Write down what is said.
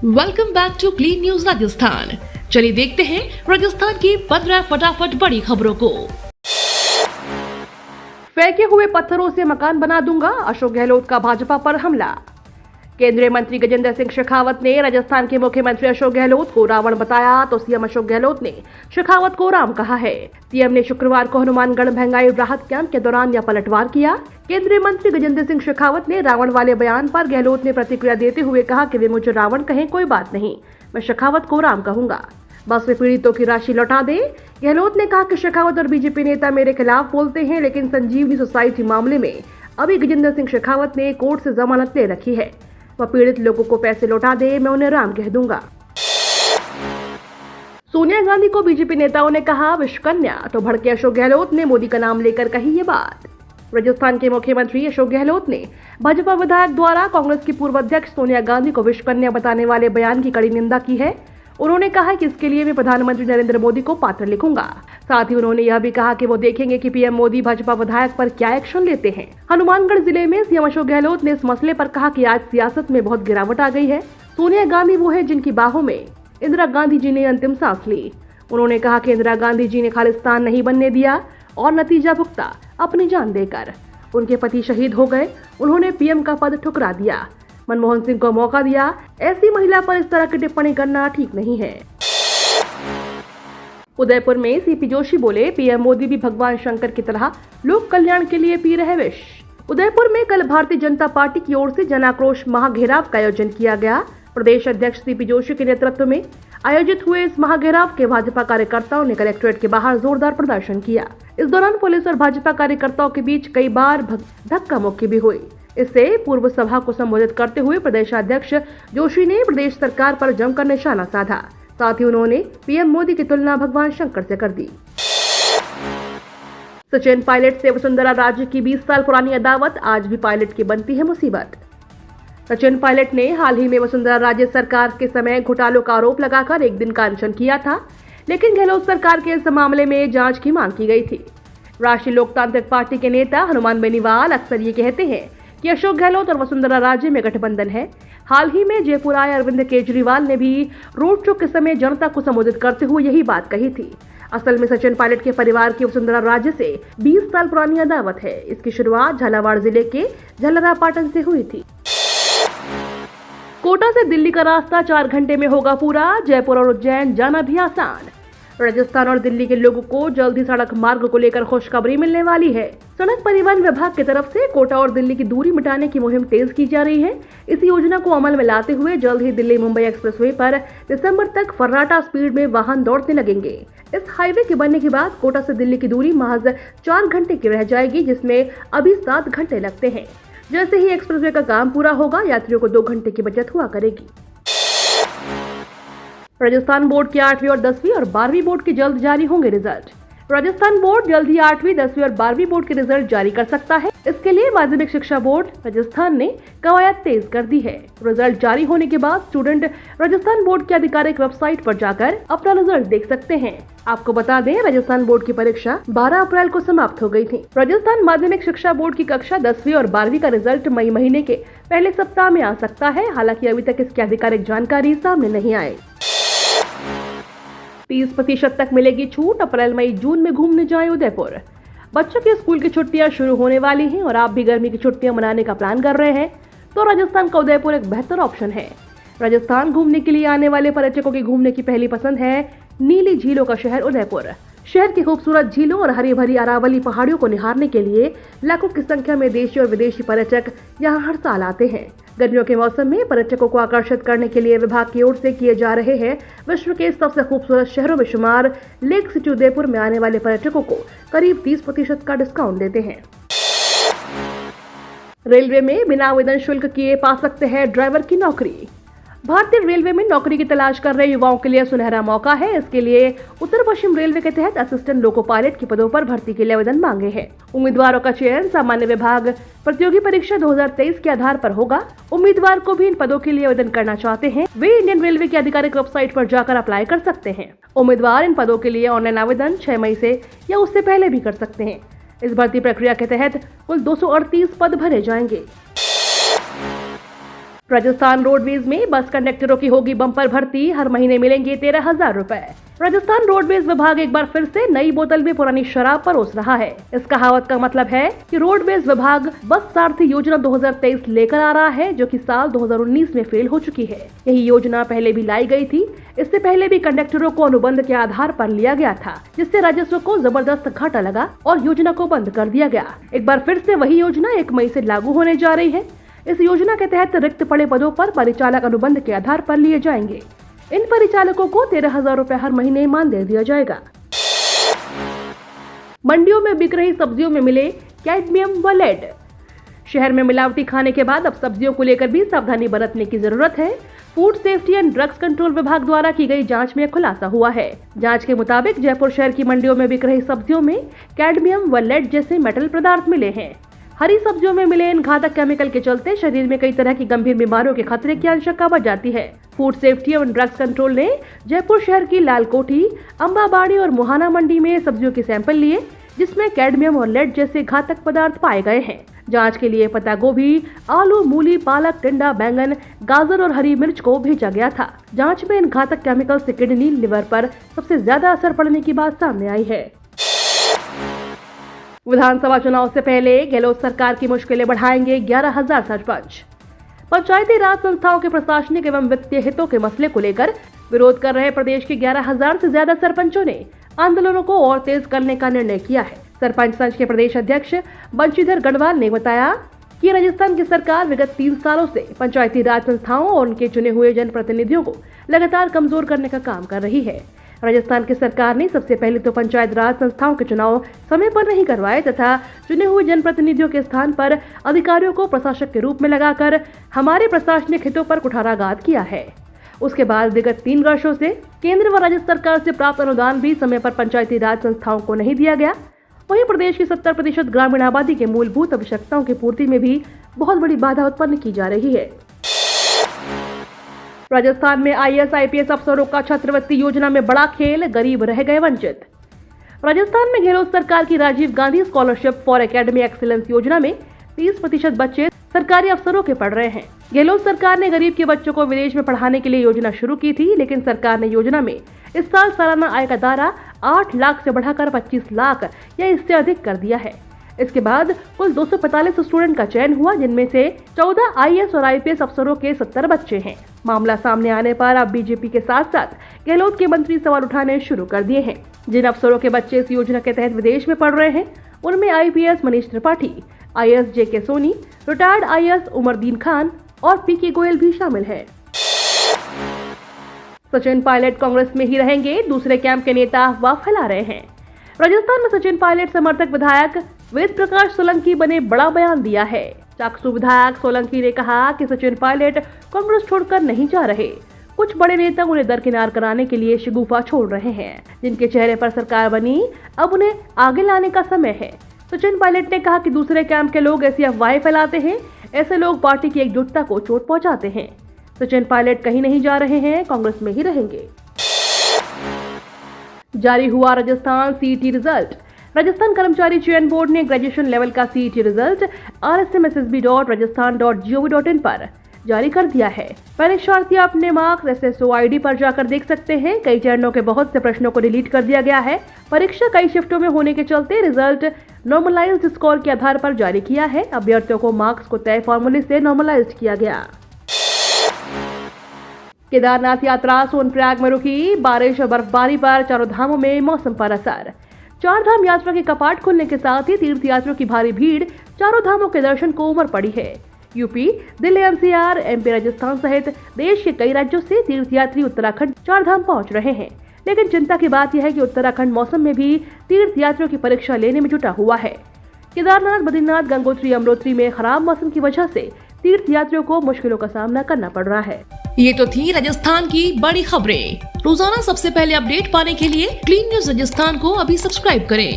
Welcome back to clean news Rajasthan. चलिए देखते हैं राजस्थान की 15 फटाफट बड़ी खबरों को। फेंके हुए पत्थरों से मकान बना दूंगा, अशोक गहलोत का भाजपा पर हमला। केंद्रीय मंत्री गजेंद्र सिंह शेखावत ने राजस्थान के मुख्यमंत्री अशोक गहलोत को रावण बताया तो सीएम अशोक गहलोत ने शेखावत को राम कहा है। सीएम ने शुक्रवार को हनुमानगढ़ महंगाई राहत कैंप के दौरान यह पलटवार किया। केंद्रीय मंत्री गजेंद्र सिंह शेखावत ने रावण वाले बयान पर गहलोत ने प्रतिक्रिया देते हुए कहा कि वे मुझे रावण कहें कोई बात नहीं, मैं शेखावत को राम कहूंगा, बस वे पीड़ितों की राशि लौटा दे। गहलोत ने कहा कि शेखावत और बीजेपी नेता मेरे खिलाफ बोलते हैं, लेकिन संजीवनी सोसाइटी मामले में अभी गजेंद्र सिंह शेखावत ने कोर्ट से जमानत ले रखी है। वह पीड़ित लोगों को पैसे लौटा दे, मैं उन्हें राम कह दूंगा। सोनिया गांधी को बीजेपी नेताओं ने कहा विश्वकन्या, तो भड़के अशोक गहलोत ने मोदी का नाम लेकर कही ये बात। राजस्थान के मुख्यमंत्री अशोक गहलोत ने भाजपा विधायक द्वारा कांग्रेस की पूर्व अध्यक्ष सोनिया गांधी को विश्वकन्या बताने वाले बयान की कड़ी निंदा की है। उन्होंने कहा कि इसके लिए मैं प्रधानमंत्री नरेंद्र मोदी को पत्र लिखूंगा। साथ ही उन्होंने यह भी कहा कि वो देखेंगे कि पीएम मोदी भाजपा विधायक पर क्या एक्शन लेते हैं। हनुमानगढ़ जिले में सीएम अशोक गहलोत ने इस मसले पर कहा कि आज सियासत में बहुत गिरावट आ गई है। सोनिया गांधी वो है जिनकी बाहों में इंदिरा गांधी जी ने अंतिम सांस ली। उन्होंने कहा कि इंदिरा गांधी जी ने खालिस्तान नहीं बनने दिया और नतीजा भुगता अपनी जान देकर। उनके पति शहीद हो गए, उन्होंने पीएम का पद ठुकरा दिया, मनमोहन सिंह को मौका दिया। ऐसी महिला पर इस तरह की टिप्पणी करना ठीक नहीं है। उदयपुर में सीपी जोशी बोले पीएम मोदी भी भगवान शंकर की तरह लोक कल्याण के लिए पी रहे विष। उदयपुर में कल भारतीय जनता पार्टी की ओर से जन आक्रोश महाघेराव का आयोजन किया गया। प्रदेश अध्यक्ष सीपी जोशी के नेतृत्व में आयोजित हुए इस महाघेराव के भाजपा कार्यकर्ताओं ने कलेक्ट्रेट के बाहर जोरदार प्रदर्शन किया। इस दौरान पुलिस और भाजपा कार्यकर्ताओं के बीच कई बार धक्का मुक्की भी हुई। इससे पूर्व सभा को संबोधित करते हुए प्रदेशाध्यक्ष जोशी ने प्रदेश सरकार पर जमकर निशाना साधा। साथ ही उन्होंने पीएम मोदी की तुलना भगवान शंकर से कर दी। सचिन पायलट से वसुंधरा राजे की 20 साल पुरानी अदावत, आज भी पायलट की बनती है मुसीबत। सचिन पायलट ने हाल ही में वसुंधरा राजे सरकार के समय घोटालों का आरोप लगाकर एक दिन का अनशन किया था, लेकिन गहलोत सरकार के इस मामले में जांच की मांग की गई थी। राष्ट्रीय लोकतांत्रिक पार्टी के नेता हनुमान बेनीवाल अक्सर ये कहते हैं कि अशोक गहलोत और वसुंधरा राजे में गठबंधन है। हाल ही में जयपुर आए अरविंद केजरीवाल ने भी रोड शो के समय जनता को संबोधित करते हुए यही बात कही थी। असल में सचिन पायलट के परिवार की वसुंधरा राजे से 20 साल पुरानी अदावत है। इसकी शुरुआत झालावाड़ जिले के झलरापाटन से हुई थी। कोटा से दिल्ली का रास्ता 4 घंटे में होगा पूरा, जयपुर और उज्जैन जाना भी आसान। राजस्थान और दिल्ली के लोगों को जल्द ही सड़क मार्ग को लेकर खुशखबरी मिलने वाली है। सड़क परिवहन विभाग की तरफ से कोटा और दिल्ली की दूरी मिटाने की मुहिम तेज की जा रही है। इस योजना को अमल में लाते हुए जल्द ही दिल्ली मुंबई एक्सप्रेसवे पर दिसंबर तक फर्राटा स्पीड में वाहन दौड़ने लगेंगे। इस हाईवे के बनने के बाद कोटा से दिल्ली की दूरी महज 4 घंटे की रह जाएगी, जिसमें अभी 7 घंटे लगते हैं। जैसे ही एक्सप्रेसवे का काम पूरा होगा, यात्रियों को 2 घंटे की बचत हुआ करेगी। राजस्थान बोर्ड के 8वीं और 10वीं और 12वीं बोर्ड के जल्द जारी होंगे रिजल्ट। राजस्थान बोर्ड जल्द ही 8वीं, 10वीं और 12वीं बोर्ड के रिजल्ट जारी कर सकता है। इसके लिए माध्यमिक शिक्षा बोर्ड राजस्थान ने कवायद तेज कर दी है। रिजल्ट जारी होने के बाद स्टूडेंट राजस्थान बोर्ड की आधिकारिक वेबसाइट पर जाकर अपना रिजल्ट देख सकते हैं। आपको बता दें, राजस्थान बोर्ड की परीक्षा 12 अप्रैल को समाप्त हो गई थी। राजस्थान माध्यमिक शिक्षा बोर्ड की कक्षा 10वीं और 12वीं का रिजल्ट मई महीने के पहले सप्ताह में आ सकता है। हालांकि अभी तक इसकी आधिकारिक जानकारी सामने नहीं आई। 30% तक मिलेगी छूट, अप्रैल मई जून में घूमने जाएं उदयपुर। बच्चों की स्कूल की छुट्टियां शुरू होने वाली हैं और आप भी गर्मी की छुट्टियां मनाने का प्लान कर रहे हैं तो राजस्थान का उदयपुर एक बेहतर ऑप्शन है। राजस्थान घूमने के लिए आने वाले पर्यटकों की घूमने की पहली पसंद है नीली झीलों का शहर उदयपुर। शहर की खूबसूरत झीलों और हरी भरी अरावली पहाड़ियों को निहारने के लिए लाखों की संख्या में देशी और विदेशी पर्यटक यहां हर साल आते हैं। गर्मियों के मौसम में पर्यटकों को आकर्षित करने के लिए विभाग की ओर से किए जा रहे हैं विश्व के सबसे खूबसूरत शहरों में शुमार लेक सिटी उदयपुर में आने वाले पर्यटकों को करीब 30% का डिस्काउंट देते हैं। रेलवे में बिना आवेदन शुल्क किए पा सकते हैं ड्राइवर की नौकरी। भारतीय रेलवे में नौकरी की तलाश कर रहे युवाओं के लिए सुनहरा मौका है। इसके लिए उत्तर पश्चिम रेलवे के तहत असिस्टेंट लोको पायलट के पदों पर भर्ती के लिए आवेदन मांगे हैं। उम्मीदवारों का चयन सामान्य विभाग प्रतियोगी परीक्षा 2023 के आधार पर होगा। उम्मीदवार को भी इन पदों के लिए आवेदन करना चाहते हैं वे इंडियन रेलवे की आधिकारिक वेबसाइट पर जाकर अप्लाई कर सकते हैं। उम्मीदवार इन पदों के लिए ऑनलाइन आवेदन 6 मई से या उससे पहले भी कर सकते हैं। इस भर्ती प्रक्रिया के तहत कुल 238 पद भरे जाएंगे। राजस्थान रोडवेज में बस कंडक्टरों की होगी बम्पर भर्ती, हर महीने मिलेंगे 13,000 रुपए। राजस्थान रोडवेज विभाग एक बार फिर से नई बोतल में पुरानी शराब परोस रहा है। इस कहावत का मतलब है कि रोडवेज विभाग बस सारथी योजना 2023 लेकर आ रहा है, जो कि साल 2019 में फेल हो चुकी है। यही योजना पहले भी लाई गई थी। इससे पहले भी कंडक्टरों को अनुबंध के आधार पर लिया गया था, जिससे राजस्व को जबरदस्त घाटा लगा और योजना को बंद कर दिया गया। एक बार फिर से वही योजना 1 मई से लागू होने जा रही है। इस योजना के तहत रिक्त पड़े पदों पर परिचालक अनुबंध के आधार पर लिए जाएंगे। इन परिचालकों को 13,000 रुपए हर महीने मानदेय दिया जाएगा। मंडियों में बिक रही सब्जियों में मिले कैडमियम व लेड। शहर में मिलावटी खाने के बाद अब सब्जियों को लेकर भी सावधानी बरतने की जरूरत है। Food safety and drugs control विभाग द्वारा की गई जांच में खुलासा हुआ है। जांच के मुताबिक जयपुर शहर की मंडियों में बिक रही सब्जियों में कैडमियम व लेड जैसे मेटल पदार्थ मिले हैं। हरी सब्जियों में मिले इन घातक केमिकल के चलते शरीर में कई तरह की गंभीर बीमारियों के खतरे की आशंका बढ़ जाती है। फूड सेफ्टी एवं ड्रग्स कंट्रोल ने जयपुर शहर की लालकोठी, अंबाबाड़ी और मुहाना मंडी में सब्जियों के सैंपल लिए, जिसमें कैडमियम और लेड जैसे घातक पदार्थ पाए गए हैं। जांच के लिए पत्ता गोभी, आलू, मूली, पालक, टिंडा, बैंगन, गाजर और हरी मिर्च को भेजा गया था। जांच में इन घातक केमिकल से किडनी, लिवर पर सबसे ज्यादा असर पड़ने की बात सामने आई है। विधानसभा चुनाव से पहले गहलोत सरकार की मुश्किलें बढ़ाएंगे 11,000 सरपंच। पंचायती राज संस्थाओं के प्रशासनिक एवं वित्तीय हितों के मसले को लेकर विरोध कर रहे प्रदेश के 11,000 से ज्यादा सरपंचों ने आंदोलनों को और तेज करने का निर्णय किया है। सरपंच संघ के प्रदेश अध्यक्ष बंशीधर गढ़वाल ने बताया कि राजस्थान की सरकार विगत 3 सालों से पंचायती राज संस्थाओं और उनके चुने हुए जनप्रतिनिधियों को लगातार कमजोर करने का काम कर रही है। राजस्थान की सरकार ने सबसे पहले तो पंचायत राज संस्थाओं के चुनाव समय पर नहीं करवाए तथा चुने हुए जनप्रतिनिधियों के स्थान पर अधिकारियों को प्रशासक के रूप में लगाकर हमारे प्रशासनिक हितों पर कुठाराघात किया है। उसके बाद विगत 3 वर्षों से केंद्र व राज्य सरकार से प्राप्त अनुदान भी समय पर पंचायती राज संस्थाओं को नहीं दिया गया। वहीं प्रदेश की 70% ग्रामीण आबादी के मूलभूत आवश्यकताओं की पूर्ति में भी बहुत बड़ी बाधा उत्पन्न की जा रही है। राजस्थान में IAS IPS अफसरों का छात्रवृत्ति योजना में बड़ा खेल, गरीब रह गए वंचित। राजस्थान में गहलोत सरकार की Rajiv Gandhi scholarship for academy excellence योजना में 30% बच्चे सरकारी अफसरों के पढ़ रहे हैं। गहलोत सरकार ने गरीब के बच्चों को विदेश में पढ़ाने के लिए योजना शुरू की थी, लेकिन सरकार ने योजना में इस साल सालाना आय का दायरा 8 लाख से बढ़ाकर 25 लाख या इससे अधिक कर दिया है। इसके बाद कुल 245 स्टूडेंट का चयन हुआ, जिनमें से 14 IAS और IPS अफसरों के 70 बच्चे हैं। मामला सामने आने पर अब बीजेपी के साथ साथ गहलोत के मंत्री सवाल उठाने शुरू कर दिए हैं। जिन अफसरों के बच्चे इस योजना के तहत विदेश में पढ़ रहे हैं, उनमें IPS Manish Tripathi, IAS JK Soni, retired IAS Umardin Khan और PK गोयल भी शामिल हैं। सचिन पायलट कांग्रेस में ही रहेंगे, दूसरे कैंप के नेता अफवाह फैला रहे हैं। राजस्थान में सचिन पायलट समर्थक विधायक वेद प्रकाश सोलंकी बने बड़ा बयान दिया है। चाकसू विधायक सोलंकी ने कहा कि सचिन पायलट कांग्रेस छोड़कर नहीं जा रहे। कुछ बड़े नेता उन्हें दरकिनार कराने के लिए शगुफा छोड़ रहे हैं। जिनके चेहरे पर सरकार बनी, अब उन्हें आगे लाने का समय है। सचिन पायलट ने कहा कि दूसरे कैंप के लोग ऐसी अफवाहें फैलाते हैं, ऐसे लोग पार्टी की एकजुटता को चोट पहुंचाते हैं। सचिन पायलट कहीं नहीं जा रहे हैं, कांग्रेस में ही रहेंगे। जारी हुआ राजस्थान CET रिजल्ट। राजस्थान कर्मचारी चयन बोर्ड ने ग्रेजुएशन लेवल का CET रिजल्ट rsmssb.rajasthan.gov.in पर जारी कर दिया है। परीक्षार्थी अपने मार्क्स SSO ID पर जाकर देख सकते हैं। कई चरणों के बहुत से प्रश्नों को डिलीट कर दिया गया है। परीक्षा कई शिफ्टों में होने के चलते रिजल्ट नॉर्मलाइज्ड स्कोर के आधार पर जारी किया है। अभ्यर्थियों को मार्क्स को तय फॉर्मूले से नॉर्मलाइज्ड किया गया। केदारनाथ यात्रा सोनप्रयाग में रुकी, बारिश और बर्फबारी पर चारों धामों में मौसम पर असर। 4 धाम यात्रा के कपाट खुलने के साथ ही तीर्थयात्रियों की भारी भीड़ चारों धामों के दर्शन को उमड़ पड़ी है। UP, Delhi NCR, MP, Rajasthan सहित देश के कई राज्यों से तीर्थयात्री उत्तराखंड 4 धाम पहुंच रहे हैं। लेकिन चिंता की बात यह है कि उत्तराखंड मौसम में भी तीर्थयात्रियों की परीक्षा लेने में जुटा हुआ है। केदारनाथ, बद्रीनाथ, गंगोत्री, यमुनोत्री में खराब मौसम की वजह से तीर्थयात्रियों को मुश्किलों का सामना करना पड़ रहा है। ये तो थी राजस्थान की बड़ी खबरें। रोजाना सबसे पहले अपडेट पाने के लिए क्लीन न्यूज राजस्थान को अभी सब्सक्राइब करें।